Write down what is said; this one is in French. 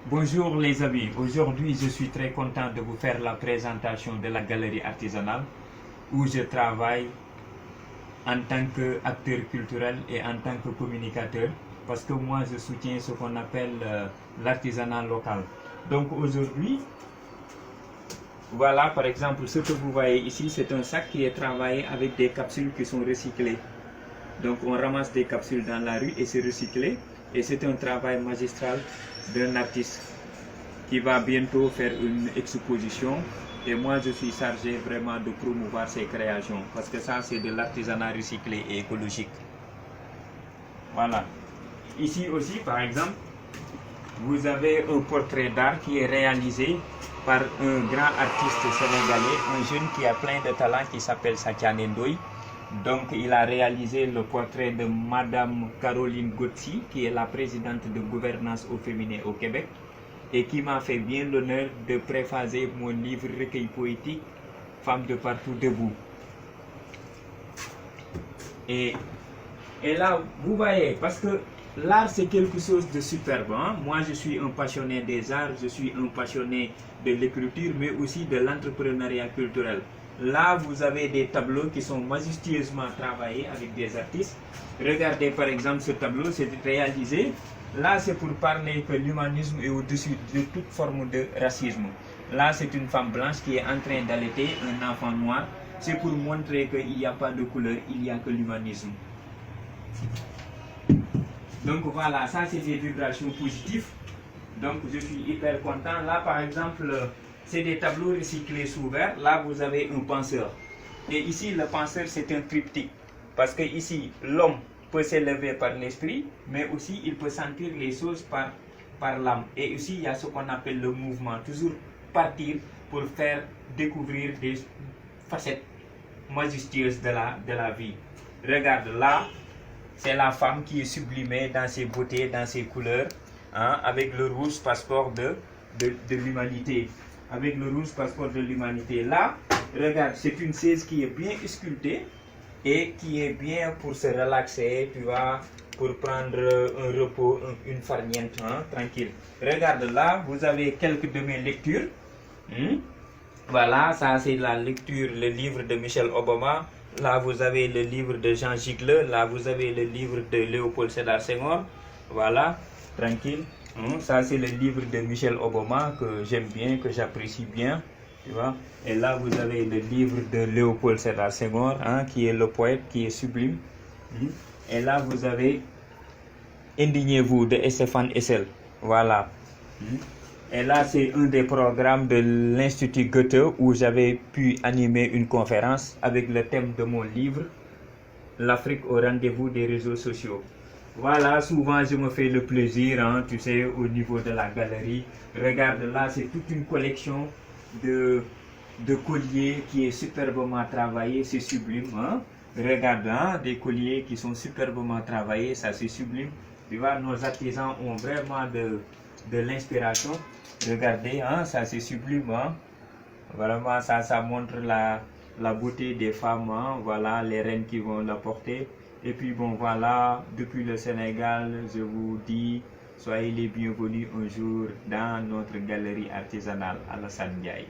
Bonjour les amis, aujourd'hui je suis très content de vous faire la présentation de la galerie artisanale où je travaille en tant qu'acteur culturel et en tant que communicateur parce que moi je soutiens ce qu'on appelle l'artisanat local. Donc aujourd'hui, voilà par exemple ce que vous voyez ici, c'est un sac qui est travaillé avec des capsules qui sont recyclées. Donc on ramasse des capsules dans la rue et c'est recyclé et c'est un travail magistral d'un artiste qui va bientôt faire une exposition et moi je suis chargé vraiment de promouvoir ses créations parce que ça c'est de l'artisanat recyclé et écologique. Voilà. Ici aussi par exemple, vous avez un portrait d'art qui est réalisé par un grand artiste sénégalais, un jeune qui a plein de talent qui s'appelle Sakiane Ndoye. Donc il a réalisé le portrait de Madame Caroline Gotsi, qui est la présidente de gouvernance au féminin au Québec, et qui m'a fait bien l'honneur de préfacer mon livre recueil poétique Femmes de partout debout. Et là, vous voyez, parce que l'art c'est quelque chose de superbe. Hein? Moi je suis un passionné des arts, je suis un passionné de l'écriture, mais aussi de l'entrepreneuriat culturel. Là, vous avez des tableaux qui sont majestueusement travaillés avec des artistes. Regardez par exemple ce tableau, c'est réalisé. Là, c'est pour parler que l'humanisme est au-dessus de toute forme de racisme. Là, c'est une femme blanche qui est en train d'allaiter un enfant noir. C'est pour montrer qu'il n'y a pas de couleur, il n'y a que l'humanisme. Donc voilà, ça c'est des vibrations positives. Donc je suis hyper content. Là, par exemple, c'est des tableaux recyclés sous verre. Là, vous avez un penseur. Et ici, le penseur, c'est un triptyque. Parce que ici, l'homme peut s'élever par l'esprit, mais aussi il peut sentir les choses par l'âme. Et aussi, il y a ce qu'on appelle le mouvement. Toujours partir pour faire découvrir des facettes majestueuses de la vie. Regarde là, c'est la femme qui est sublimée dans ses beautés, dans ses couleurs, hein, avec le rouge passeport de l'humanité. Avec le rouge passeport de l'humanité. Là, regarde, c'est une chaise qui est bien sculptée et qui est bien pour se relaxer, tu vois, pour prendre un repos, une farniente, hein, tranquille. Regarde là, vous avez quelques de mes lectures. Voilà, ça c'est la lecture, le livre de Michel Obama. Là, vous avez le livre de Jean Gicleux. Là, vous avez le livre de Léopold Sédar Senghor. Voilà, tranquille. Ça, c'est le livre de Michel Obama que j'aime bien, que j'apprécie bien. Tu vois. Et là, vous avez le livre de Léopold Sédar Senghor, hein, qui est le poète, qui est sublime. Et là, vous avez Indignez-vous de Stéphane Hessel. Voilà. Et là, c'est un des programmes de l'Institut Goethe où j'avais pu animer une conférence avec le thème de mon livre, L'Afrique au rendez-vous des réseaux sociaux. Voilà, souvent je me fais le plaisir, hein, tu sais, au niveau de la galerie. Regarde là, c'est toute une collection de colliers qui est superbement travaillé, c'est sublime. Hein? Regarde, hein, des colliers qui sont superbement travaillés, ça c'est sublime. Tu vois, nos artisans ont vraiment de l'inspiration. Regardez, hein, ça c'est sublime. Hein? Vraiment, ça montre la beauté des femmes. Hein? Voilà, les reines qui vont la porter. Et puis bon, voilà, depuis le Sénégal, je vous dis, soyez les bienvenus un jour dans notre galerie artisanale Alassane Ndiaye.